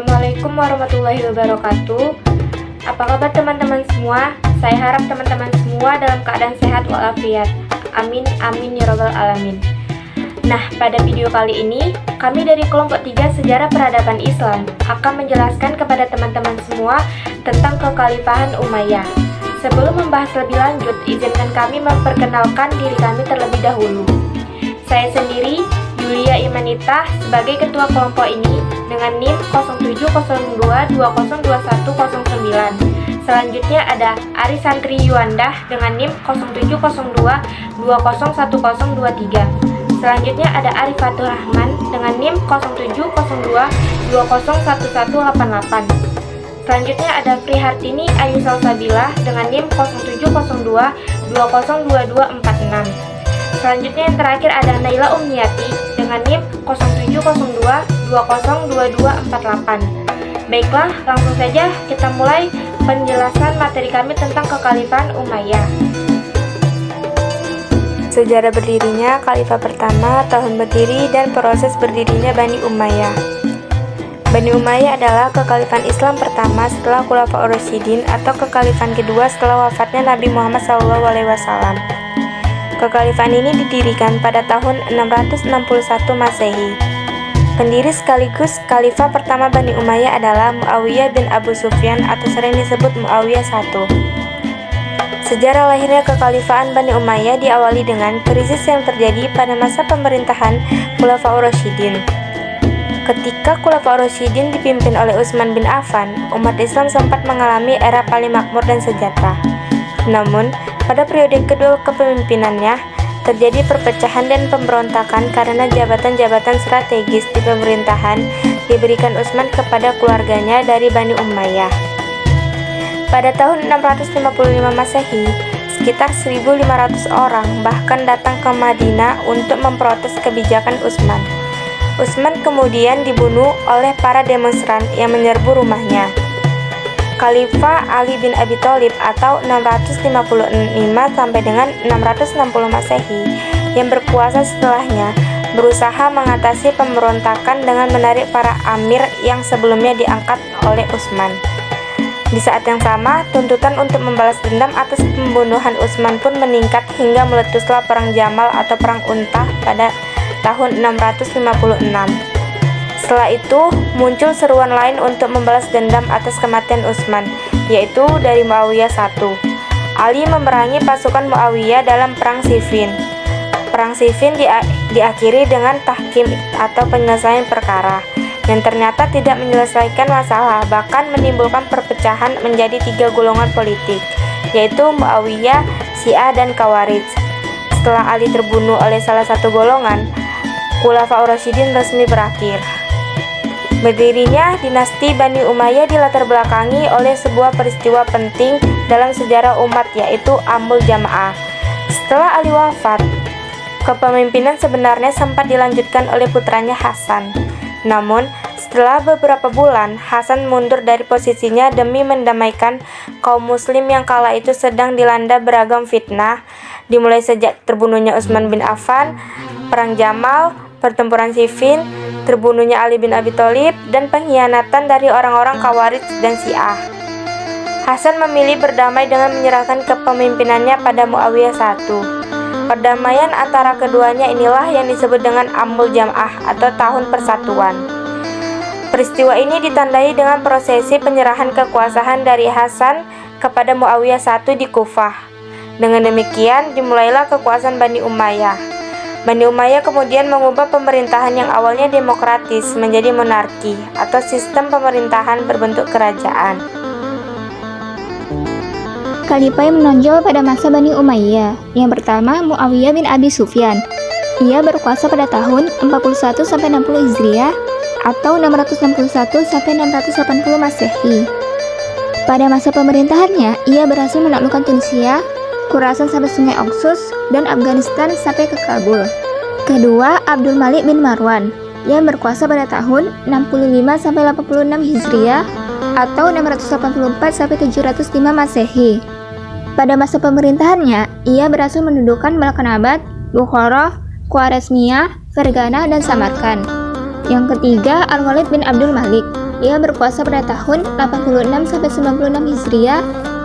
Assalamualaikum warahmatullahi wabarakatuh. Apa kabar teman-teman semua? Saya harap teman-teman semua dalam keadaan sehat walafiat. Amin, amin ya rabbal alamin. Nah, pada video kali ini, kami dari kelompok 3 Sejarah Peradaban Islam akan menjelaskan kepada teman-teman semua tentang kekhalifahan Umayyah. Sebelum membahas lebih lanjut, izinkan kami memperkenalkan diri kami terlebih dahulu. Saya sendiri, Yulia Imanita, sebagai ketua kelompok ini dengan NIM 0702202109. Selanjutnya ada Ari Santri Yuandah dengan NIM 0702201023. Selanjutnya ada Ari Fatur Rahman dengan NIM 0702201188. Selanjutnya ada Frihartini Ayu Salsabila dengan NIM 0702202246. Selanjutnya yang terakhir ada Naila Umniati dengan NIM 0702202248. Baiklah, langsung saja kita mulai penjelasan materi kami tentang kekhalifahan Umayyah. Sejarah berdirinya Khalifah pertama, tahun berdiri dan proses berdirinya Bani Umayyah. Bani Umayyah adalah kekhalifahan Islam pertama setelah Khulafaur Rasyidin atau kekhalifahan kedua setelah wafatnya Nabi Muhammad SAW. Kekhalifahan ini didirikan pada tahun 661 Masehi. Pendiri sekaligus Khalifah pertama Bani Umayyah adalah Muawiyah bin Abu Sufyan atau sering disebut Muawiyah I. Sejarah lahirnya kekhalifahan Bani Umayyah diawali dengan krisis yang terjadi pada masa pemerintahan Khulafaur Rasyidin. Ketika Khulafaur Rasyidin dipimpin oleh Utsman bin Affan, umat Islam sempat mengalami era paling makmur dan sejahtera. Namun, pada periode kedua kepemimpinannya, terjadi perpecahan dan pemberontakan karena jabatan-jabatan strategis di pemerintahan diberikan Utsman kepada keluarganya dari Bani Umayyah. Pada tahun 655 Masehi, sekitar 1.500 orang bahkan datang ke Madinah untuk memprotes kebijakan Utsman. Utsman kemudian dibunuh oleh para demonstran yang menyerbu rumahnya. Khalifah Ali bin Abi Thalib atau 655 sampai dengan 660 Masehi yang berkuasa setelahnya berusaha mengatasi pemberontakan dengan menarik para amir yang sebelumnya diangkat oleh Utsman. Di saat yang sama, tuntutan untuk membalas dendam atas pembunuhan Utsman pun meningkat hingga meletuslah Perang Jamal atau Perang Untah pada tahun 656. Setelah itu, muncul seruan lain untuk membalas dendam atas kematian Utsman, yaitu dari Muawiyah I. Ali memerangi pasukan Muawiyah dalam Perang Siffin. Perang Siffin diakhiri dengan tahkim atau penyelesaian perkara, yang ternyata tidak menyelesaikan masalah, bahkan menimbulkan perpecahan menjadi 3 golongan politik, yaitu Muawiyah, Syiah, dan Khawarij. Setelah Ali terbunuh oleh salah satu golongan, Khulafaur Rasyidin resmi berakhir. Berdirinya dinasti Bani Umayyah dilatar belakangi oleh sebuah peristiwa penting dalam sejarah umat, yaitu Amul Jamaah. Setelah Ali wafat, kepemimpinan sebenarnya sempat dilanjutkan oleh putranya Hasan. Namun, setelah beberapa bulan, Hasan mundur dari posisinya demi mendamaikan kaum muslim yang kala itu sedang dilanda beragam fitnah, dimulai sejak terbunuhnya Utsman bin Affan, Perang Jamal, pertempuran Siffin, terbunuhnya Ali bin Abi Thalib, dan pengkhianatan dari orang-orang Khawarij dan Syiah. Hasan memilih berdamai dengan menyerahkan kepemimpinannya pada Muawiyah I. Perdamaian antara keduanya inilah yang disebut dengan Amul Jamaah atau Tahun Persatuan. Peristiwa ini ditandai dengan prosesi penyerahan kekuasaan dari Hasan kepada Muawiyah I di Kufah. Dengan demikian, dimulailah kekuasaan Bani Umayyah. Bani Umayyah kemudian mengubah pemerintahan yang awalnya demokratis menjadi monarki atau sistem pemerintahan berbentuk kerajaan. Khalifah yang menonjol pada masa Bani Umayyah. Yang pertama, Muawiyah bin Abi Sufyan. Ia berkuasa pada tahun 41 sampai 60 Hijriah atau 661 sampai 680 Masehi. Pada masa pemerintahannya, ia berhasil menaklukkan Tunisia, Khurasan sampai Sungai Oxus, dan Afghanistan sampai ke Kabul. Kedua, Abdul Malik bin Marwan yang berkuasa pada tahun 65 sampai 86 Hijriah atau 684 sampai 705 Masehi. Pada masa pemerintahannya, ia berhasil mendudukan Malkanabad, Bukhara, Khwarezmiyah, Fergana, dan Samarkand. Yang ketiga, Al-Walid bin Abdul Malik Ia berkuasa pada tahun 86-96 Hijriah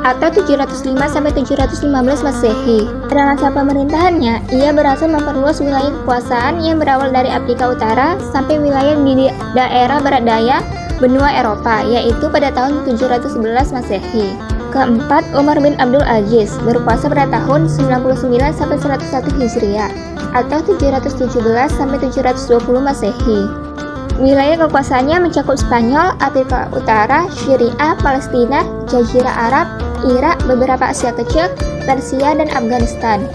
atau 705 sampai 715 Masehi. Pada masa pemerintahannya, ia berhasil memperluas wilayah kekuasaan yang berawal dari Afrika Utara sampai wilayah di daerah barat daya benua Eropa, yaitu pada tahun 711 Masehi. Keempat, Umar bin Abdul Aziz berkuasa pada tahun 99 sampai 101 Hijriah atau 717 sampai 720 Masehi. Wilayah kekuasaannya mencakup Spanyol, Afrika Utara, Syria, Palestina, Jazirah Arab, Irak, beberapa Asia Kecil, Persia, dan Afghanistan.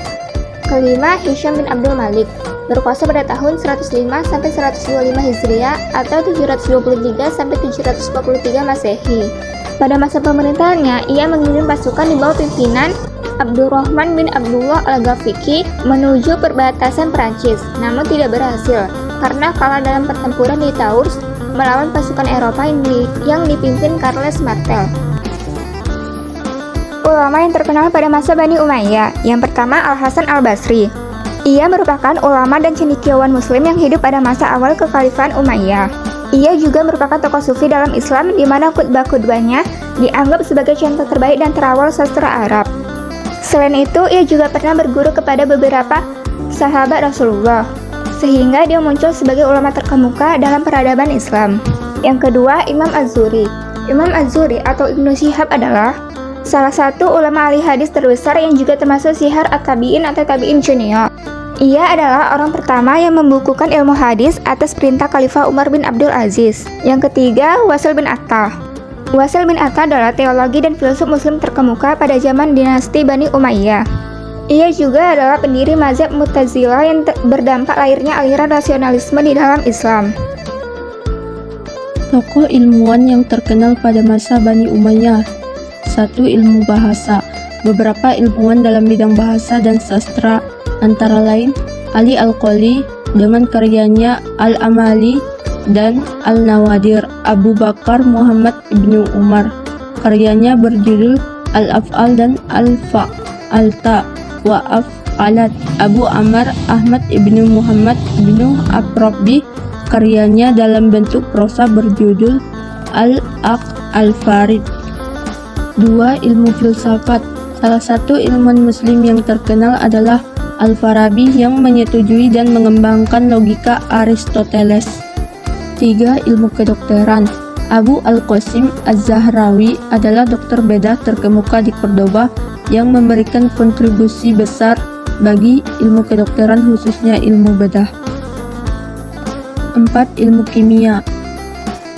Kelima, Hisham bin Abdul Malik berkuasa pada tahun 105 sampai 125 Hijriah atau 723 sampai 743 Masehi. Pada masa pemerintahannya, ia mengirim pasukan di bawah pimpinan Abdurrahman bin Abdullah Al-Ghafiqi menuju perbatasan Perancis, namun tidak berhasil karena kalah dalam pertempuran di Tours melawan pasukan Eropa yang dipimpin Charles Martel. Ulama yang terkenal pada masa Bani Umayyah. Yang pertama, Al-Hasan Al-Basri. Ia merupakan ulama dan cendekiawan muslim yang hidup pada masa awal kekhalifahan Umayyah. Ia juga merupakan tokoh sufi dalam Islam di mana khutbah-khutbahnya dianggap sebagai contoh terbaik dan terawal sastra Arab. Selain itu, ia juga pernah berguru kepada beberapa sahabat Rasulullah, sehingga dia muncul sebagai ulama terkemuka dalam peradaban Islam. Yang kedua, Imam Az-Zuhri. Imam Az-Zuhri atau Ibnu Syihab adalah salah satu ulama ahli hadis terbesar yang juga termasuk sihar at-tabi'in atau tabi'in junior. Ia adalah orang pertama yang membukukan ilmu hadis atas perintah Khalifah Umar bin Abdul Aziz. Yang ketiga, Wasil bin Atta. Wasil bin Atta adalah teologi dan filsuf muslim terkemuka pada zaman dinasti Bani Umayyah. Ia juga adalah pendiri mazhab Mu'tazilah yang berdampak lahirnya aliran rasionalisme di dalam Islam. Tokoh ilmuwan yang terkenal pada masa Bani Umayyah. 1. Ilmu bahasa. Beberapa ilmuwan dalam bidang bahasa dan sastra, antara lain Ali Al-Qoli dengan karyanya Al-Amali dan Al-Nawadir, Abu Bakar Muhammad ibnu Umar, karyanya berjudul Al-Af'al dan Al-Fa'alta wa Af'alat, Abu Amr Ahmad ibnu Muhammad ibnu Abrabi, karyanya dalam bentuk prosa berjudul Al-Aq Al-Farid. 2. Ilmu filsafat. Salah satu ilmuwan muslim yang terkenal adalah Al-Farabi yang menyetujui dan mengembangkan logika Aristoteles. 3. Ilmu kedokteran. Abu Al-Qasim Az-Zahrawi adalah dokter bedah terkemuka di Cordoba yang memberikan kontribusi besar bagi ilmu kedokteran, khususnya ilmu bedah. 4. Ilmu kimia.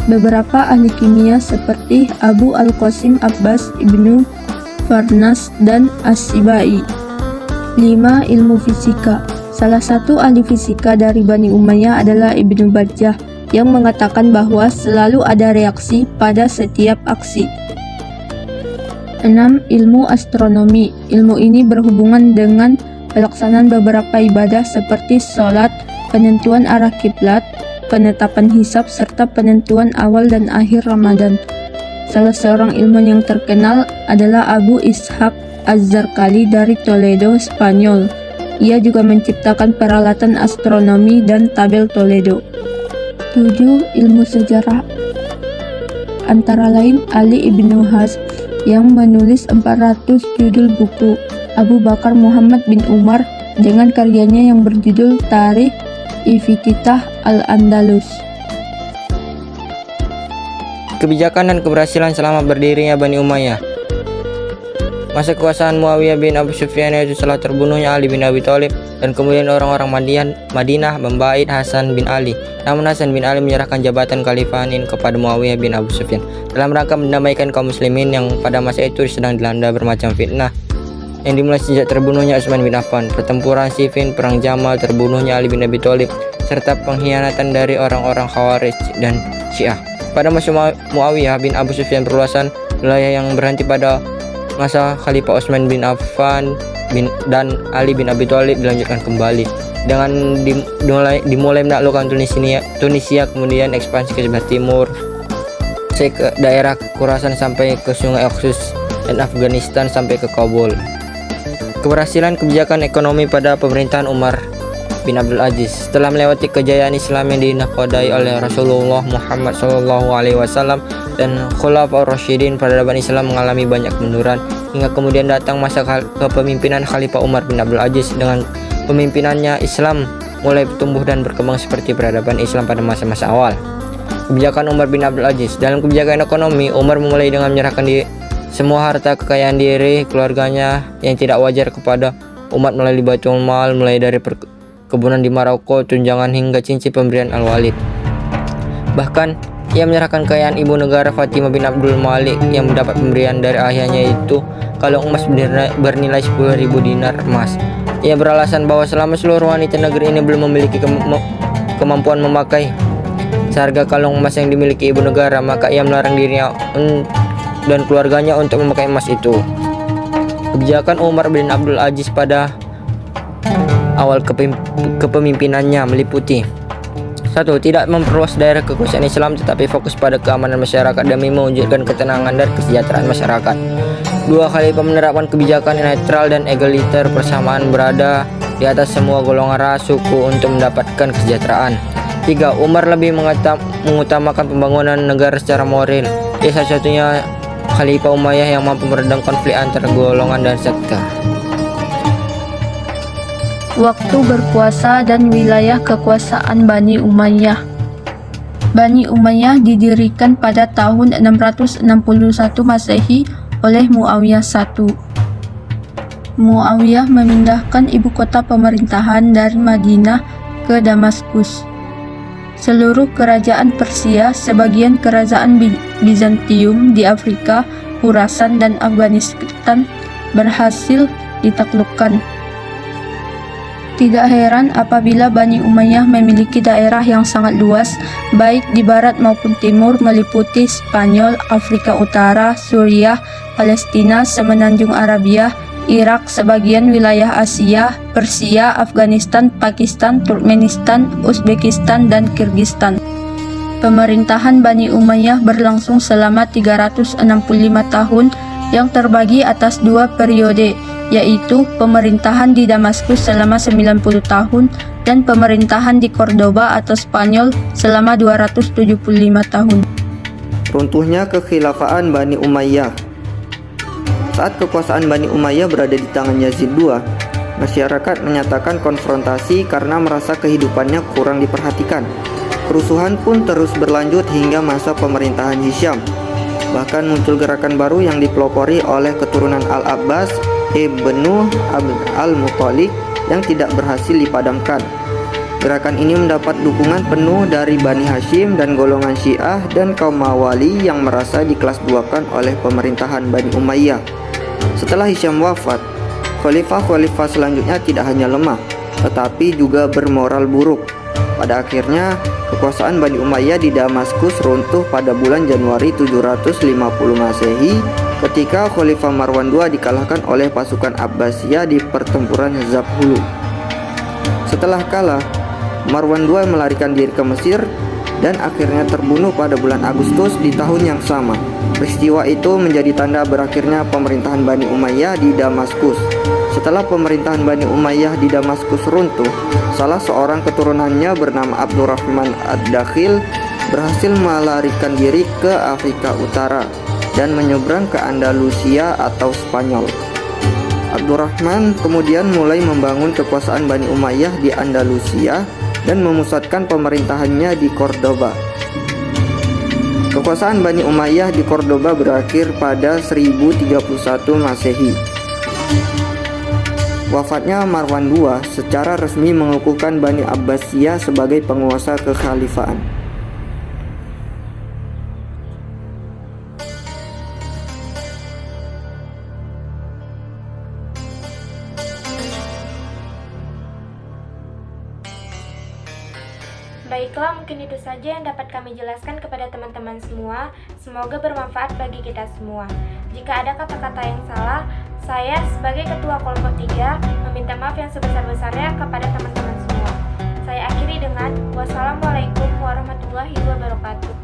Beberapa ahli kimia seperti Abu Al-Qasim Abbas ibnu Farnas dan As-Sibai. 5. Ilmu fisika. Salah satu ahli fisika dari Bani Umayyah adalah Ibnu Bajjah yang mengatakan bahwa selalu ada reaksi pada setiap aksi. 6. Ilmu astronomi. Ilmu ini berhubungan dengan pelaksanaan beberapa ibadah seperti sholat, penentuan arah kiblat, penetapan hisab, serta penentuan awal dan akhir Ramadan. Salah seorang ilmuwan yang terkenal adalah Abu Ishaq Az-Zarqali dari Toledo, Spanyol. Ia juga menciptakan peralatan astronomi dan tabel Toledo. 7. Ilmu sejarah. Antara lain Ali ibnu Has yang menulis 400 judul buku, Abu Bakar Muhammad bin Umar dengan karyanya yang berjudul Tarikh Iftitah Al-Andalus. Kebijakan dan keberhasilan selama berdirinya Bani Umayyah. Masa kekuasaan Muawiyah bin Abu Sufyan yaitu setelah terbunuhnya Ali bin Abi Thalib, dan kemudian orang-orang Madinah membait Hasan bin Ali. Namun Hasan bin Ali menyerahkan jabatan khalifahin kepada Muawiyah bin Abu Sufyan dalam rangka mendamaikan kaum muslimin yang pada masa itu sedang dilanda bermacam fitnah yang dimulai sejak terbunuhnya Utsman bin Affan, pertempuran Siffin, perang Jamal, terbunuhnya Ali bin Abi Thalib, serta pengkhianatan dari orang-orang Khawarij dan Syiah. Pada masa Muawiyah bin Abu Sufyan, perluasan wilayah yang berhenti pada masa Khalifah Utsman bin Affan dan Ali bin Abi Thalib dilanjutkan kembali dengan dimulai menaklukkan Tunisia, kemudian ekspansi ke sebelah timur, ke daerah Khurasan sampai ke Sungai Oxus, dan Afghanistan sampai ke Kabul. Keberhasilan kebijakan ekonomi pada pemerintahan Umar. bin Abdul Aziz. Setelah melewati kejayaan Islam yang dinakodai oleh Rasulullah Muhammad SAW dan Khulafaur Rasyidin, peradaban Islam mengalami banyak kemunduran hingga kemudian datang masa kepemimpinan Khalifah Umar bin Abdul Aziz. Dengan pemimpinannya, Islam mulai tumbuh dan berkembang seperti peradaban Islam pada masa-masa awal. Kebijakan Umar bin Abdul Aziz. Dalam kebijakan ekonomi, Umar memulai dengan menyerahkan semua harta kekayaan diri keluarganya yang tidak wajar kepada umat melalui Baitul Mal, mulai dari perkebunan di Maroko, tunjangan hingga cincin pemberian Al-Walid. Bahkan ia menyerahkan kekayaan ibu negara Fatimah bin Abdul Malik yang mendapat pemberian dari ayahnya, yaitu kalung emas bernilai 10.000 dinar emas. Ia beralasan bahwa selama seluruh wanita negeri ini belum memiliki kemampuan memakai seharga kalung emas yang dimiliki ibu negara, maka ia melarang dirinya dan keluarganya untuk memakai emas itu. Kebijakan Umar bin Abdul Aziz pada awal kepemimpinannya meliputi: 1. Tidak memperluas daerah kekuasaan Islam tetapi fokus pada keamanan masyarakat demi mewujudkan ketenangan dan kesejahteraan masyarakat. 2. Khalifah menerapkan kebijakan netral dan egaliter, persamaan berada di atas semua golongan ras suku untuk mendapatkan kesejahteraan. 3. Umar lebih mengutamakan pembangunan negara secara moral. Ia satu-satunya Khalifah Umayyah yang mampu meredam konflik antar golongan dan sekte. Waktu berkuasa dan wilayah kekuasaan Bani Umayyah. Bani Umayyah didirikan pada tahun 661 Masehi oleh Muawiyah I. Muawiyah memindahkan ibu kota pemerintahan dari Madinah ke Damaskus. Seluruh kerajaan Persia, sebagian kerajaan Bizantium di Afrika, Khurasan dan Afghanistan berhasil ditaklukkan. Tidak heran apabila Bani Umayyah memiliki daerah yang sangat luas, baik di barat maupun timur, meliputi Spanyol, Afrika Utara, Suriah, Palestina, Semenanjung Arabia, Irak, sebagian wilayah Asia, Persia, Afghanistan, Pakistan, Turkmenistan, Uzbekistan, dan Kirgistan. Pemerintahan Bani Umayyah berlangsung selama 365 tahun yang terbagi atas dua periode, yaitu pemerintahan di Damaskus selama 90 tahun dan pemerintahan di Cordoba atau Spanyol selama 275 tahun. Runtuhnya kekhilafaan Bani Umayyah. Saat kekuasaan Bani Umayyah berada di tangan Yazid II, masyarakat menyatakan konfrontasi karena merasa kehidupannya kurang diperhatikan. Kerusuhan pun terus berlanjut hingga masa pemerintahan Hisham. Bahkan muncul gerakan baru yang dipelopori oleh keturunan Al-Abbas Ibnu Al-Muttalib yang tidak berhasil dipadamkan. Gerakan ini mendapat dukungan penuh dari Bani Hashim dan golongan Syiah dan kaum Mawali yang merasa dikelas-duakan oleh pemerintahan Bani Umayyah. Setelah Hisham wafat, khalifah-khalifah selanjutnya tidak hanya lemah, tetapi juga bermoral buruk. Pada akhirnya, kekuasaan Bani Umayyah di Damaskus runtuh pada bulan Januari 750 Masehi ketika Khalifah Marwan II dikalahkan oleh pasukan Abbasiyah di pertempuran Zabhulu. Setelah kalah, Marwan II melarikan diri ke Mesir dan akhirnya terbunuh pada bulan Agustus di tahun yang sama. Peristiwa itu menjadi tanda berakhirnya pemerintahan Bani Umayyah di Damaskus. Setelah pemerintahan Bani Umayyah di Damaskus runtuh, salah seorang keturunannya bernama Abdurrahman Ad-Dakhil berhasil melarikan diri ke Afrika Utara dan menyeberang ke Andalusia atau Spanyol. Abdurrahman kemudian mulai membangun kekuasaan Bani Umayyah di Andalusia dan memusatkan pemerintahannya di Cordoba. Kekuasaan Bani Umayyah di Cordoba berakhir pada 1031 Masehi. Wafatnya Marwan II secara resmi mengukuhkan Bani Abbasiyah sebagai penguasa kekhalifahan. Baiklah, mungkin itu saja yang dapat kami jelaskan kepada teman-teman semua. Semoga bermanfaat bagi kita semua. Jika ada kata-kata yang salah, saya sebagai Ketua Kelompok 3 meminta maaf yang sebesar-besarnya kepada teman-teman semua. Saya akhiri dengan wassalamualaikum warahmatullahi wabarakatuh.